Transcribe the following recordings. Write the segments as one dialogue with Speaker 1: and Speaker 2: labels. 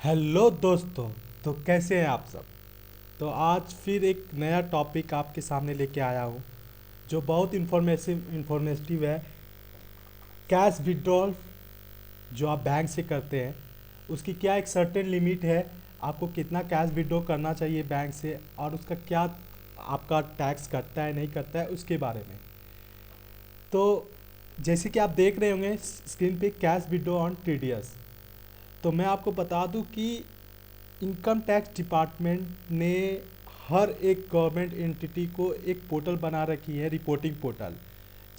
Speaker 1: Hello दोस्तों। तो कैसे हैं आप सब। तो आज फिर एक नया टॉपिक आपके सामने लेके आया हूँ जो बहुत इन्फॉर्मेटिव है। कैश विड्रॉल जो आप बैंक से करते हैं उसकी क्या एक सर्टेन लिमिट है। आपको कितना कैश विड्रॉ करना चाहिए बैंक से और उसका क्या आपका टैक्स कटता है नहीं कटता है उसके बारे में। तो जैसे कि आप देख रहे होंगे स्क्रीन पे कैश विड्रॉ ऑन टीडीएस। तो मैं आपको बता दूं कि इनकम टैक्स डिपार्टमेंट ने हर एक गवर्नमेंट एंटिटी को एक पोर्टल बना रखी है, रिपोर्टिंग पोर्टल,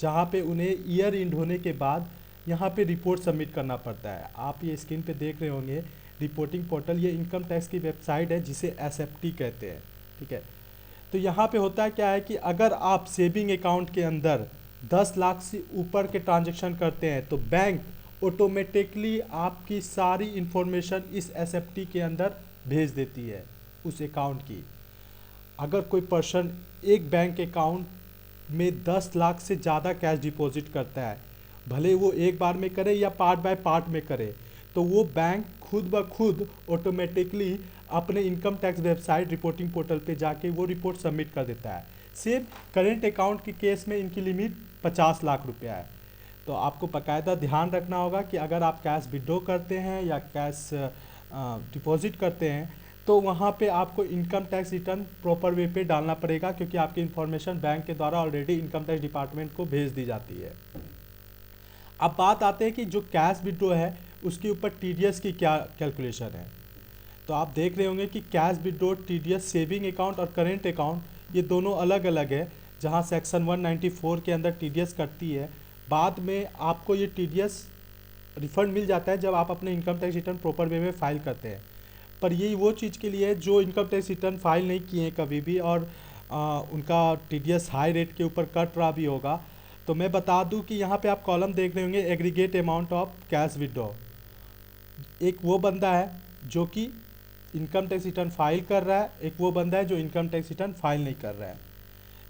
Speaker 1: जहाँ पे उन्हें ईयर एंड होने के बाद यहाँ पे रिपोर्ट सबमिट करना पड़ता है। आप ये स्क्रीन पे देख रहे होंगे रिपोर्टिंग पोर्टल, ये इनकम टैक्स की वेबसाइट है जिसे एसएफटी कहते हैं। ठीक है। तो यहाँ पे होता है क्या है कि अगर आप सेविंग अकाउंट के अंदर 10 लाख से ऊपर के ट्रांजेक्शन करते हैं तो बैंक ऑटोमेटिकली आपकी सारी इंफॉर्मेशन इस एसएफटी के अंदर भेज देती है उस अकाउंट की। अगर कोई पर्सन एक बैंक अकाउंट में 10 लाख से ज़्यादा कैश डिपॉजिट करता है, भले वो एक बार में करे या पार्ट बाय पार्ट में करे, तो वो बैंक खुद ब खुद ऑटोमेटिकली अपने income tax website reporting portal पे जाके वो रिपोर्ट सबमिट कर देता है। सिर्फ करेंट अकाउंट के केस में इनकी लिमिट 50 लाख रुपया है। तो आपको बाकायदा ध्यान रखना होगा कि अगर आप कैश विड्रॉ करते हैं या कैश डिपॉजिट करते हैं तो वहाँ पे आपको income tax return proper way पे डालना पड़ेगा, क्योंकि आपकी इन्फॉर्मेशन बैंक के द्वारा ऑलरेडी इनकम टैक्स डिपार्टमेंट को भेज दी जाती है। अब बात आते हैं कि जो कैश विड्रॉ है उसके ऊपर टीडीएस की क्या कैलकुलेशन है। तो आप देख रहे होंगे कि cash withdraw TDS saving account और करेंट अकाउंट ये दोनों अलग अलग है। जहां सेक्शन 194 के अंदर टीडीएस कटती है, बाद में आपको ये टीडीएस रिफंड मिल जाता है जब आप अपने income tax return proper way में फाइल करते हैं। पर ये वो चीज़ के लिए है जो इनकम टैक्स रिटर्न फाइल नहीं किए हैं कभी भी और उनका टीडीएस हाई रेट के ऊपर कट रहा भी होगा। तो मैं बता दूं कि यहाँ पे आप कॉलम देख रहे होंगे aggregate amount of cash withdraw. एक वो बंदा है जो कि इनकम टैक्स रिटर्न फाइल कर रहा है, एक वो बंदा है जो इनकम टैक्स रिटर्न फाइल नहीं कर रहा है।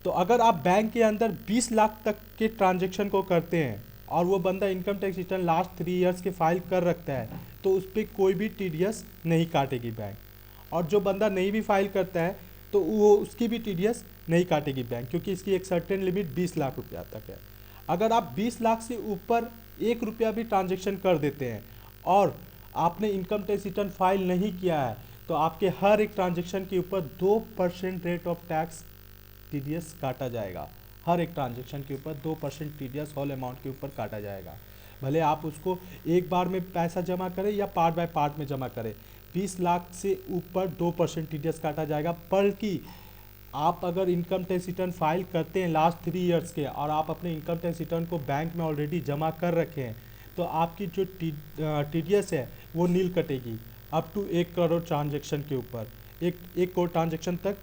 Speaker 1: तो अगर आप बैंक के अंदर 20 लाख तक के ट्रांजेक्शन को करते हैं और वो बंदा income tax return last 3 years के फाइल कर रखता है तो उस पर कोई भी टीडीएस नहीं काटेगी बैंक। और जो बंदा नहीं भी फाइल करता है तो वो उसकी भी टीडीएस नहीं काटेगी बैंक, क्योंकि इसकी एक सर्टेन लिमिट 20 लाख रुपया तक है। अगर आप 20 लाख से ऊपर 1 रुपया भी ट्रांजेक्शन कर देते हैं और आपने इनकम टैक्स रिटर्न फाइल नहीं किया है तो आपके हर एक ट्रांजेक्शन के ऊपर 2% रेट ऑफ टैक्स टीडीएस काटा जाएगा। हर एक ट्रांजेक्शन के ऊपर 2% टीडीएस होल अमाउंट के ऊपर काटा जाएगा। भले आप उसको एक बार में पैसा जमा करें या पार्ट बाय पार्ट में जमा करें, 20 लाख से ऊपर 2% टीडीएस काटा जाएगा। बल्कि आप अगर इनकम टैक्स रिटर्न फाइल करते हैं लास्ट 3 ईयर्स के और आप अपने इनकम टैक्स रिटर्न को बैंक में ऑलरेडी जमा कर रखे हैं तो आपकी जो टीडीएस है वो नील कटेगी अप टू 1 करोड़ ट्रांजेक्शन के ऊपर। एक करोड़ ट्रांजेक्शन तक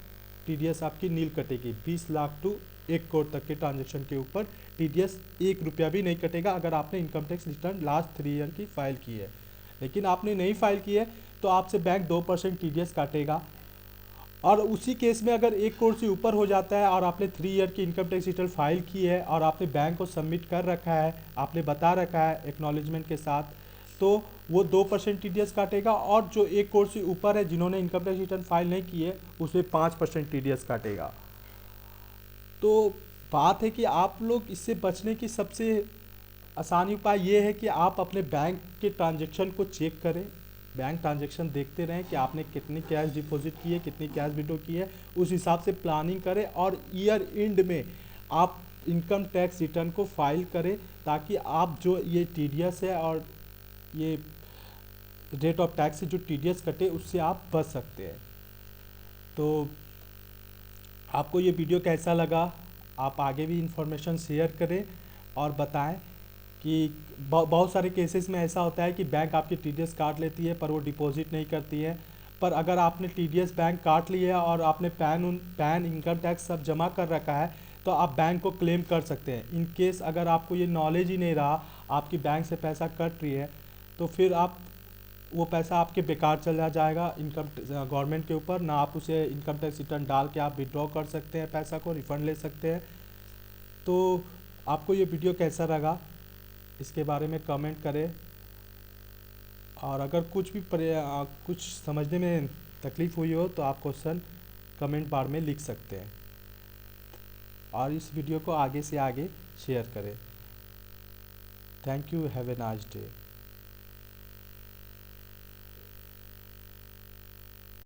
Speaker 1: टीडीएस आपकी नील कटेगी। 20 लाख टू 1 करोड़ तक के ट्रांजेक्शन के ऊपर टीडीएस 1 रुपया भी नहीं कटेगा अगर आपने income tax return last 3 year की फाइल की है। लेकिन आपने नहीं फाइल की है तो आपसे बैंक 2% टीडीएस काटेगा। और उसी केस में अगर 1 करोड़ से ऊपर हो जाता है और आपने 3 ईयर की इनकम टैक्स रिटर्न फाइल की है और आपने बैंक को सबमिट कर रखा है, आपने बता रखा है एक्नॉलेजमेंट के साथ, तो वो 2% टीडीएस काटेगा। और जो 1 करोड़ से ऊपर है जिन्होंने इनकम टैक्स रिटर्न फाइल नहीं की है उसमें 5% टीडीएस काटेगा। तो बात है कि आप लोग इससे बचने की सबसे आसानी उपाय ये है कि आप अपने बैंक के ट्रांजेक्शन को चेक करें, बैंक ट्रांजेक्शन देखते रहें कि आपने कितनी कैश डिपॉजिट की है, कितनी कैश विड्रॉ की है, उस हिसाब से प्लानिंग करें और ईयर एंड में आप इनकम टैक्स रिटर्न को फाइल करें, ताकि आप जो ये टीडीएस है और ये रेट ऑफ टैक्स से जो टीडीएस कटे उससे आप बच सकते हैं। तो आपको ये वीडियो कैसा लगा, आप आगे भी इंफॉर्मेशन शेयर करें और बताएं कि बहुत सारे केसेस में ऐसा होता है कि बैंक आपकी टीडीएस काट लेती है पर वो डिपॉजिट नहीं करती है। पर अगर आपने टीडीएस बैंक काट लिया है और आपने पैन इनकम टैक्स सब जमा कर रखा है तो आप बैंक को क्लेम कर सकते हैं। इन केस अगर आपको ये नॉलेज ही नहीं रहा, आपकी बैंक से पैसा कट रही है, तो फिर आप वो पैसा आपके बेकार चला जाएगा इनकम गवर्नमेंट के ऊपर ना। आप उसे इनकम टैक्स रिटर्न डाल के आप विड्रॉ कर सकते हैं, पैसा को रिफ़ंड ले सकते हैं। तो आपको ये वीडियो कैसा लगा इसके बारे में कमेंट करें और अगर कुछ भी कुछ समझने में तकलीफ़ हुई हो तो आप क्वेश्चन कमेंट बार में लिख सकते हैं और इस वीडियो को आगे से आगे शेयर करें। Thank you, have a nice day.